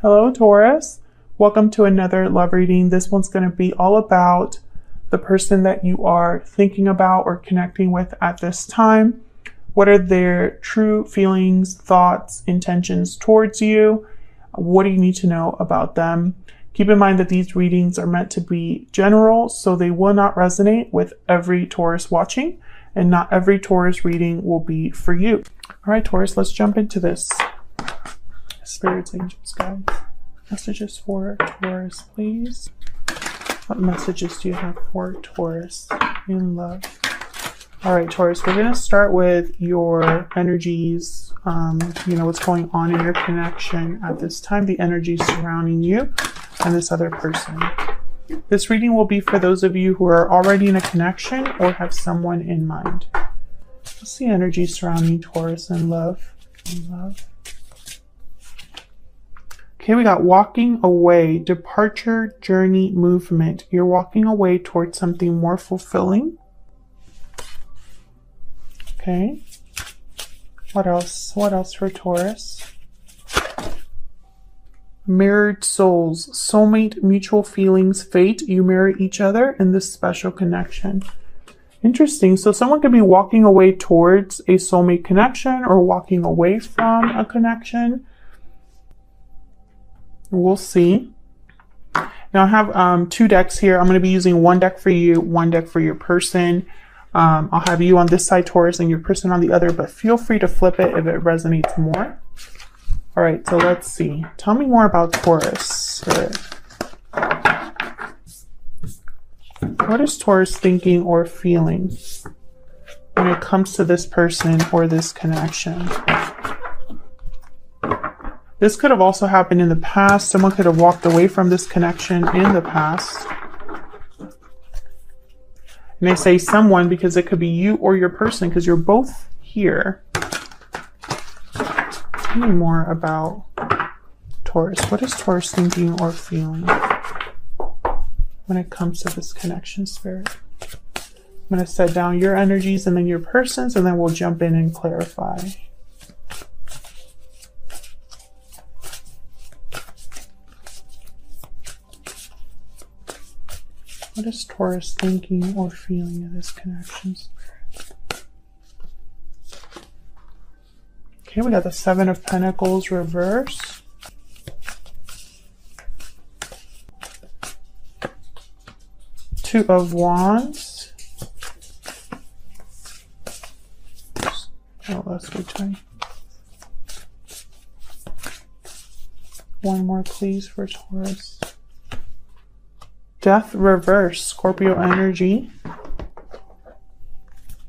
Hello, Taurus. Welcome to another love reading. This one's going to be all about the person that you are thinking about or connecting with at this time. What are their true feelings, thoughts, intentions towards you? What do you need to know about them? Keep in mind that these readings are meant to be general, so they will not resonate with every Taurus watching, and not every Taurus reading will be for you. All right, Taurus, let's jump into this. Spirits, angels, guides, messages for Taurus, please. What messages do you have for Taurus in love? All right, Taurus, we're going to start with your energies, what's going on in your connection at this time, the energies surrounding you and this other person. This reading will be for those of you who are already in a connection or have someone in mind. What's the energy surrounding Taurus in love? Okay, we got walking away, departure, journey, movement. You're walking away towards something more fulfilling. Okay. What else? What else for Taurus? Mirrored souls, soulmate, mutual feelings, fate. You mirror each other in this special connection. Interesting. So someone could be walking away towards a soulmate connection or walking away from a connection. We'll see. Now I have two decks here. I'm going to be using one deck for you, one deck for your person. I'll have you on this side, Taurus, and your person on the other, but feel free to flip it if it resonates more. All right, so let's see. Tell me more about Taurus, Spirit. What is Taurus thinking or feeling when it comes to this person or this connection? This could have also happened in the past. Someone could have walked away from this connection in the past. And I say someone because it could be you or your person because you're both here. Tell me more about Taurus. What is Taurus thinking or feeling when it comes to this connection, Spirit? I'm going to set down your energies and then your person's, and then we'll jump in and clarify. What is Taurus thinking or feeling in this connection, Spirit? Okay, we got the Seven of Pentacles reverse. Two of Wands. Oh, that's good timing. One more, please, for Taurus. Death reverse, Scorpio energy.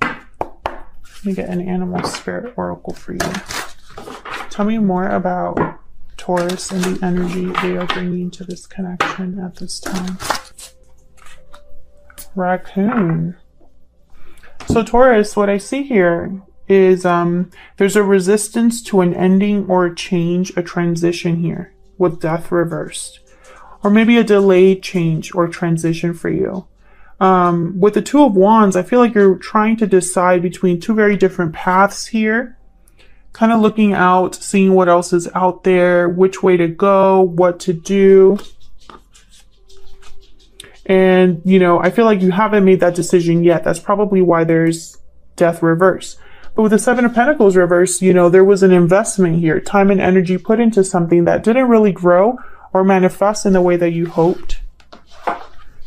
Let me get an animal spirit oracle for you. Tell me more about Taurus and the energy they are bringing to this connection at this time. Raccoon. So Taurus, what I see here is there's a resistance to an ending or a change, a transition here with death reversed. Or maybe a delayed change or transition for you. With the Two of Wands, I feel like you're trying to decide between two very different paths here. Kind of looking out, seeing what else is out there, which way to go, what to do. And, I feel like you haven't made that decision yet. That's probably why there's death reverse. But with the Seven of Pentacles reverse, there was an investment here, time and energy put into something that didn't really grow or manifest in the way that you hoped.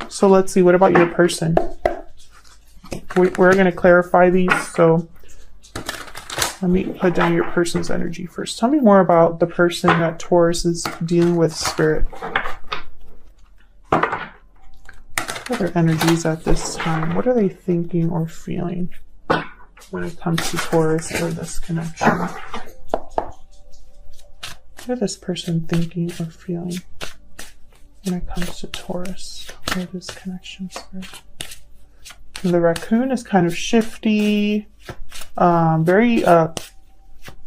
So let's see, what about your person? We're going to clarify these, so let me put down your person's energy first. Tell me more about the person that Taurus is dealing with, Spirit. What are their energies at this time? What are they thinking or feeling when it comes to Taurus or this connection? What is this person thinking or feeling when it comes to Taurus or this connection, Spirit? And the raccoon is kind of shifty, very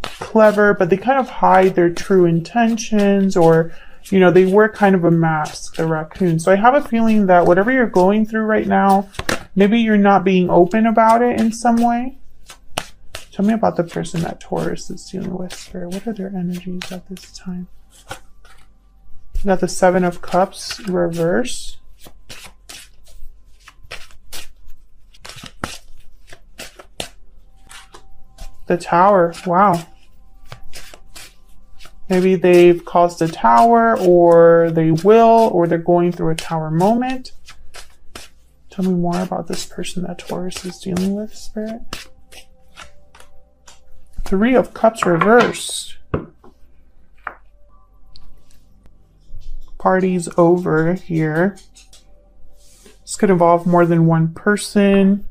clever, but they kind of hide their true intentions, or, they wear kind of a mask, the raccoon. So I have a feeling that whatever you're going through right now, maybe you're not being open about it in some way. Tell me about the person that Taurus is dealing with, Spirit. What are their energies at this time? We got the Seven of Cups reverse. The Tower. Wow. Maybe they've caused a tower, or they will, or they're going through a tower moment. Tell me more about this person that Taurus is dealing with, Spirit. Three of Cups reversed. Party's over here. This could involve more than one person.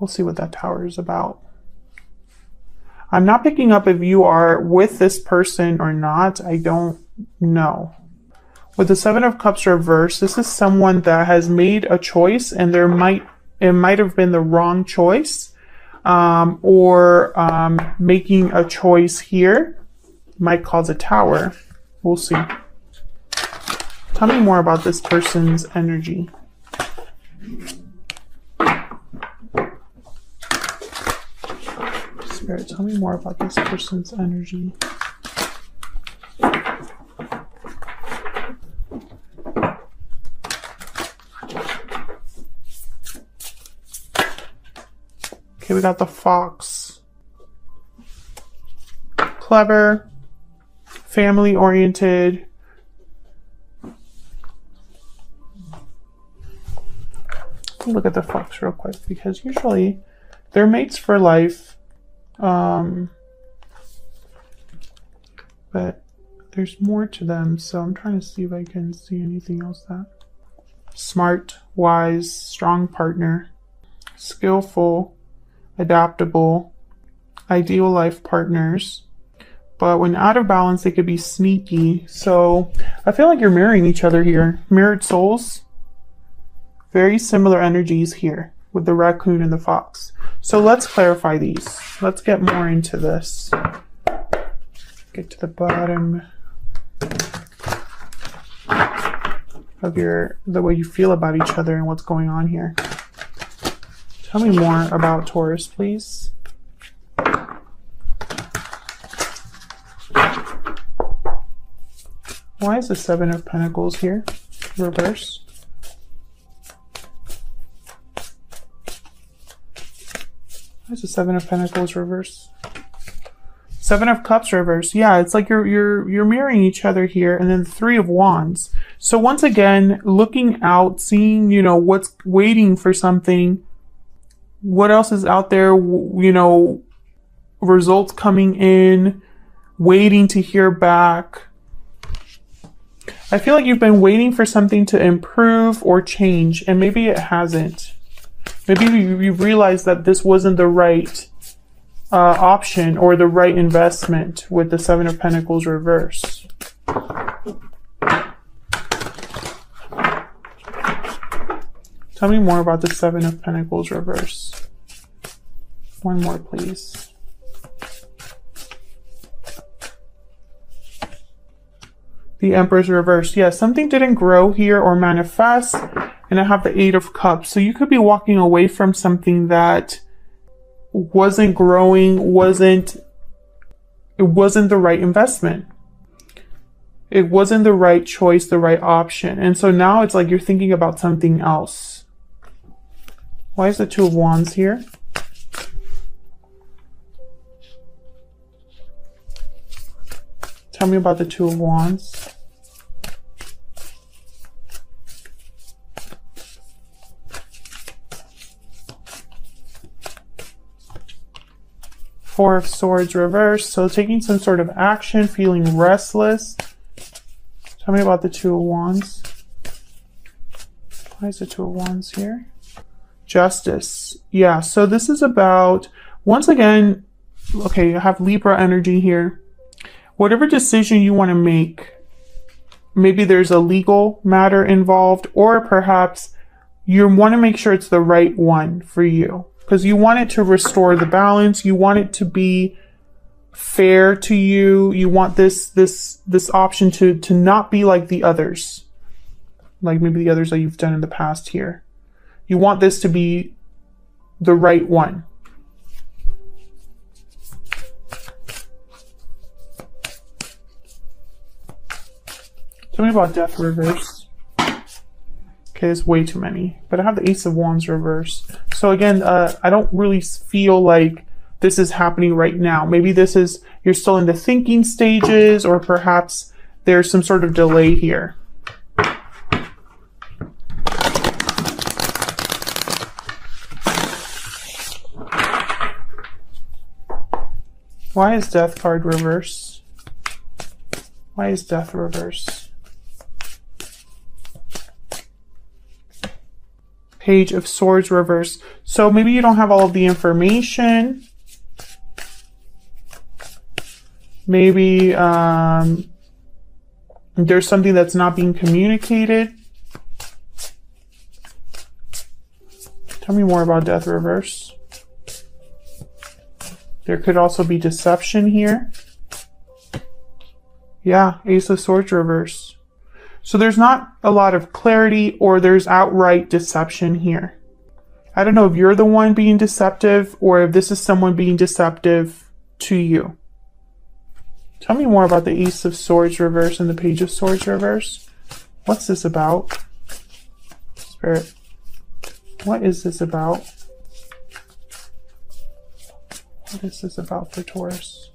We'll see what that Tower is about. I'm not picking up if you are with this person or not. I don't know. With the Seven of Cups reversed, this is someone that has made a choice, and it might have been the wrong choice, or making a choice here might cause a tower. We'll see. Tell me more about this person's energy. Spirit, tell me more about this person's energy. Okay, we got the Fox. Clever, family-oriented. Look at the Fox real quick, because usually they're mates for life. But there's more to them, so I'm trying to see if I can see anything else. That smart, wise, strong partner, skillful, adaptable, ideal life partners. But when out of balance, they could be sneaky. So I feel like you're mirroring each other here. Mirrored souls. Very similar energies here with the raccoon and the fox. So let's clarify these. Let's get more into this. Get to the bottom of the way you feel about each other and what's going on here. Tell me more about Taurus, please. Why is the Seven of Pentacles here? Reverse. Why is the Seven of Pentacles reverse? Seven of Cups reverse. Yeah, it's like you're mirroring each other here. And then Three of Wands. So once again, looking out, seeing, what's waiting for something. What else is out there? Results coming in, waiting to hear back. I feel like you've been waiting for something to improve or change, and maybe it hasn't. Maybe you realized that this wasn't the right option or the right investment with the Seven of Pentacles reverse. Tell me more about the Seven of Pentacles reverse. One more, please. The Emperor's reverse. Yeah, something didn't grow here or manifest. And I have the Eight of Cups. So you could be walking away from something that wasn't growing, it wasn't the right investment. It wasn't the right choice, the right option. And so now it's like you're thinking about something else. Why is the Two of Wands here? Tell me about the Two of Wands. Four of Swords reversed. So taking some sort of action, feeling restless. Tell me about the Two of Wands. Why is the Two of Wands here? Justice. Yeah, so this is about, once again, okay, I have Libra energy here. Whatever decision you want to make, maybe there's a legal matter involved, or perhaps you want to make sure it's the right one for you, because you want it to restore the balance. You want it to be fair to you. You want this option to not be like the others, like maybe the others that you've done in the past here. You want this to be the right one. Tell me about death reverse. Okay, there's way too many. But I have the Ace of Wands reverse. So again, I don't really feel like this is happening right now. Maybe this is, you're still in the thinking stages, or perhaps there's some sort of delay here. Why is death card reverse? Why is death reverse? Page of Swords reverse. So maybe you don't have all of the information. Maybe there's something that's not being communicated. Tell me more about death reverse. There could also be deception here. Yeah, Ace of Swords reverse. So there's not a lot of clarity, or there's outright deception here. I don't know if you're the one being deceptive, or if this is someone being deceptive to you. Tell me more about the Ace of Swords reverse and the Page of Swords reverse. What's this about? Spirit, what is this about? What is this about for Taurus?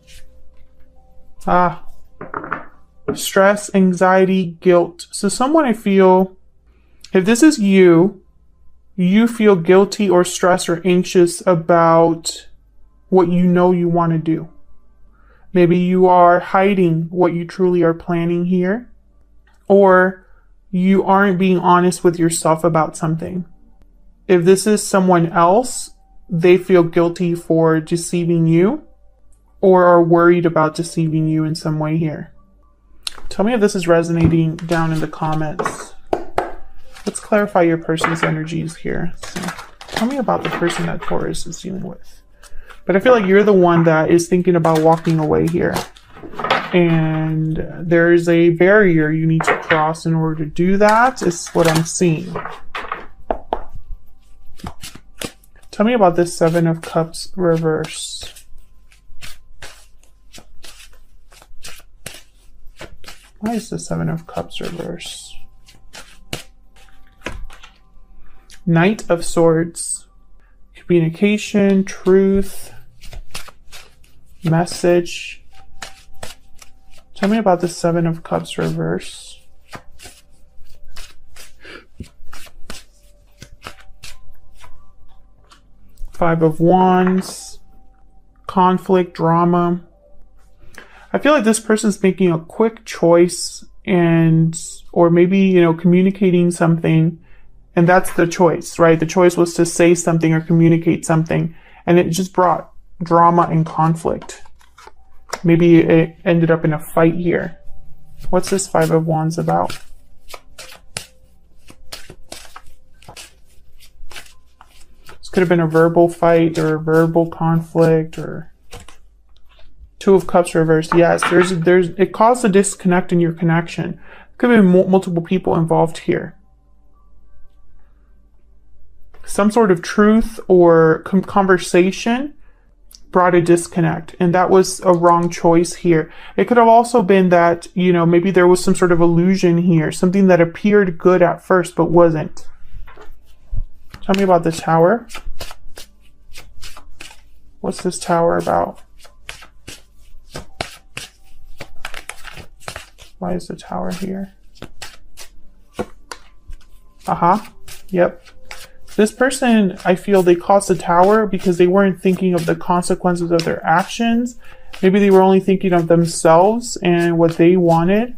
Stress, anxiety, guilt. So someone, I feel, if this is you, you feel guilty or stressed or anxious about what you know you want to do. Maybe you are hiding what you truly are planning here, or you aren't being honest with yourself about something. If this is someone else, they feel guilty for deceiving you, or are worried about deceiving you in some way here. Tell me if this is resonating down in the comments. Let's clarify your person's energies here. So, tell me about the person that Taurus is dealing with. But I feel like you're the one that is thinking about walking away here. And there's a barrier you need to cross in order to do that, is what I'm seeing. Tell me about this Seven of Cups reverse. Why is the Seven of Cups reverse? Knight of Swords. Communication, truth, message. Tell me about the Seven of Cups reverse. Five of Wands. Conflict, drama. I feel like this person's making a quick choice, or maybe, communicating something, and that's the choice, right? The choice was to say something or communicate something, and it just brought drama and conflict. Maybe it ended up in a fight here. What's this Five of Wands about? This could have been a verbal fight or a verbal conflict, or Two of Cups reversed. Yes, it caused a disconnect in your connection. Could have been multiple people involved here. Some sort of truth or conversation brought a disconnect, and that was a wrong choice here. It could have also been that, maybe there was some sort of illusion here, something that appeared good at first but wasn't. Tell me about the Tower. What's this Tower about? Why is the Tower here? Yep. This person, I feel they caused the Tower because they weren't thinking of the consequences of their actions. Maybe they were only thinking of themselves and what they wanted.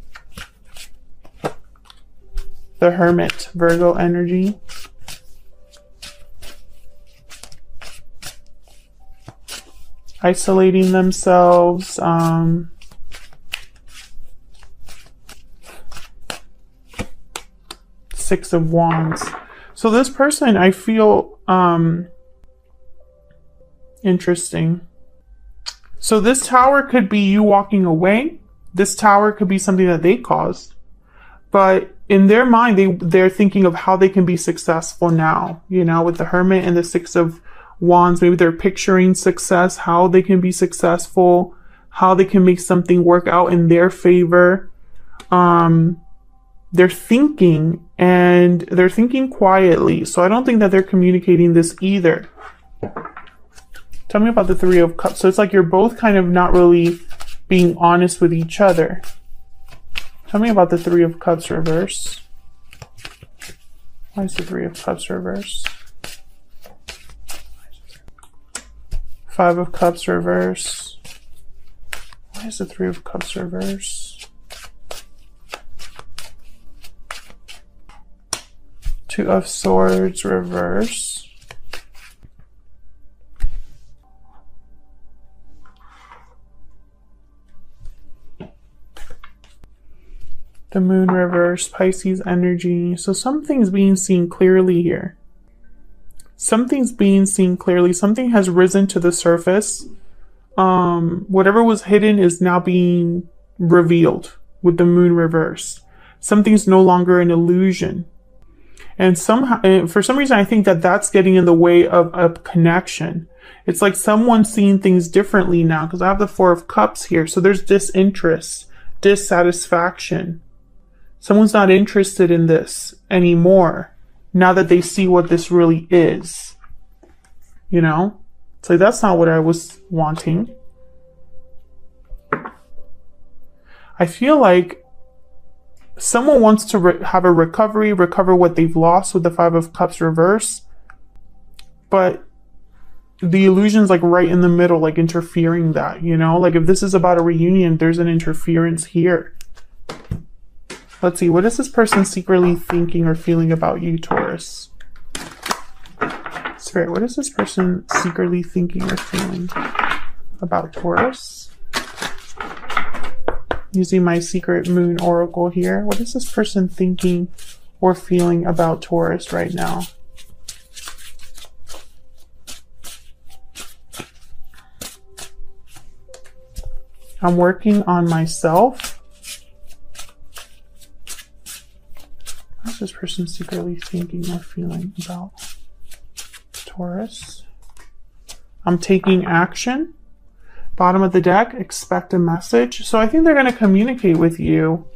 The Hermit, Virgo energy. Isolating themselves. Six of Wands. So this person, I feel, interesting. So this Tower could be you walking away. This Tower could be something that they caused. But in their mind, they're thinking of how they can be successful now. With the Hermit and the Six of Wands, maybe they're picturing success, how they can be successful, how they can make something work out in their favor. they're thinking, and they're thinking quietly. So I don't think that they're communicating this either. Tell me about the Three of Cups. So it's like you're both kind of not really being honest with each other. Tell me about the Three of Cups reverse. Why is the Three of Cups reverse? Five of Cups reverse. Why is the Three of Cups reverse? Two of Swords reverse. The Moon reverse, Pisces energy. So something's being seen clearly here. Something's being seen clearly. Something has risen to the surface. Whatever was hidden is now being revealed with the Moon reverse. Something's no longer an illusion. And somehow, for some reason, I think that that's getting in the way of a connection. It's like someone's seeing things differently now, because I have the Four of Cups here. So there's disinterest, dissatisfaction. Someone's not interested in this anymore now that they see what this really is. You know? It's like, that's not what I was wanting. I feel like someone wants to have a recover what they've lost with the Five of Cups reverse. But the illusion's like right in the middle, like interfering that, you know? Like if this is about a reunion, there's an interference here. Let's see, what is this person secretly thinking or feeling about you, Taurus? Spirit, what is this person secretly thinking or feeling about Taurus? Using my secret moon oracle here, what is this person thinking or feeling about Taurus right now? I'm working on myself. What is this person secretly thinking or feeling about Taurus? I'm taking action. Bottom of the deck, expect a message. So I think they're going to communicate with you.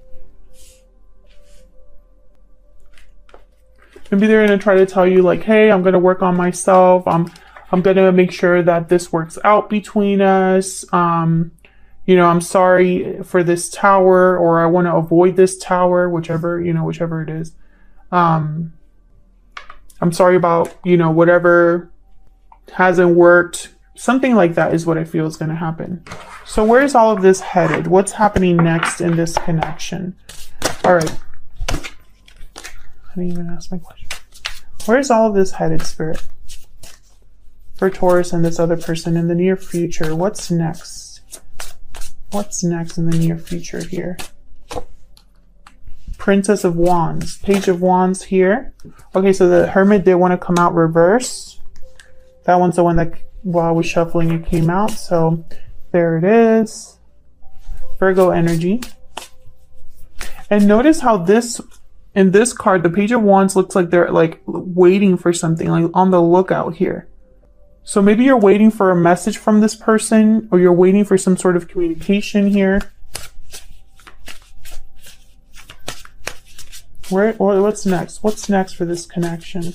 Maybe they're going to try to tell you like, hey, I'm going to work on myself. I'm going to make sure that this works out between us. You know, I'm sorry for this tower, or I want to avoid this tower, whichever it is. I'm sorry about, whatever hasn't worked. Something like that is what I feel is going to happen. So where is all of this headed? What's happening next in this connection? All right. I didn't even ask my question. Where is all of this headed, Spirit? For Taurus and this other person in the near future, what's next? What's next in the near future here? Princess of Wands, Page of Wands here. Okay, so the Hermit did want to come out reverse. That one's the one that, while I was shuffling, it came out. So there it is. Virgo energy. And notice how in this card, the Page of Wands looks like they're like waiting for something, like on the lookout here. So maybe you're waiting for a message from this person, or you're waiting for some sort of communication here. What's next? What's next for this connection?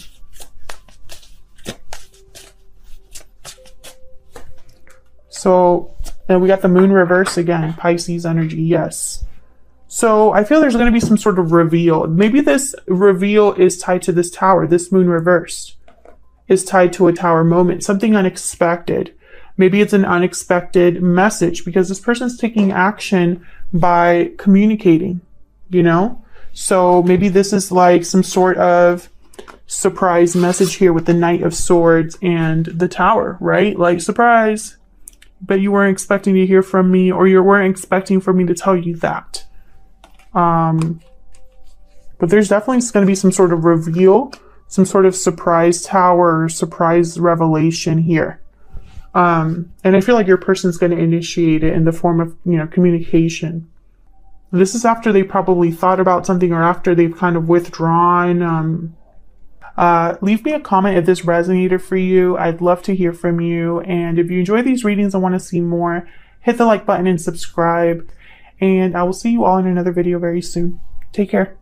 So, and we got the Moon reverse again, Pisces energy, yes. So I feel there's going to be some sort of reveal. Maybe this reveal is tied to this tower. This Moon reverse is tied to a tower moment, something unexpected. Maybe it's an unexpected message because this person's taking action by communicating, So maybe this is like some sort of surprise message here with the Knight of Swords and the Tower, right? Like, surprise, but you weren't expecting to hear from me, or you weren't expecting for me to tell you that. But there's definitely going to be some sort of reveal, some sort of surprise tower or surprise revelation here. And I feel like your person's going to initiate it in the form of, communication. This is after they probably thought about something, or after they've kind of withdrawn. Leave me a comment if this resonated for you. I'd love to hear from you. And if you enjoy these readings and want to see more, hit the like button and subscribe. And I will see you all in another video very soon. Take care.